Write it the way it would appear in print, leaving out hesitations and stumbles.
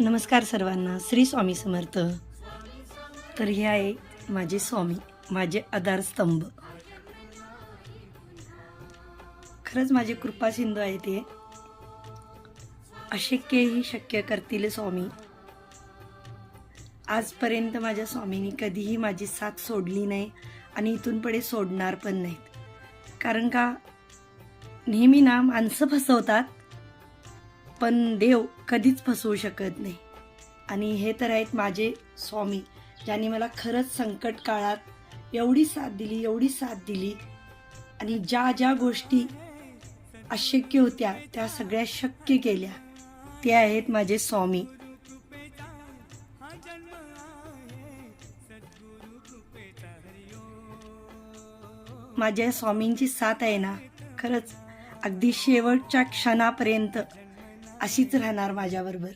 नमस्कार सर्वांना. श्री स्वामी समर्थ. तर हे आहे माझे स्वामी, माझे आधारस्तंभ. खरंच माझे कृपासिंधू आहे ते. अशक्यही शक्य करतील स्वामी. आजपर्यंत माझ्या स्वामींनी कधीही माझी साथ सोडली नाही आणि इथून पुढे सोडणार पण नाहीत. कारण का नेहमी ना माणसं फसवतात, पण देव कधीच फसवू शकत नाही. आणि हे तर आहेत माझे स्वामी, ज्यांनी मला खरंच संकट काळात एवढी साथ दिली आणि ज्या ज्या गोष्टी अशक्य होत्या त्या सगळ्या शक्य केल्या. ते आहेत माझे स्वामी. माझ्या स्वामींची साथ आहे ना, खरंच अगदी शेवटच्या क्षणापर्यंत अशीच राहणार माझ्याबरोबर.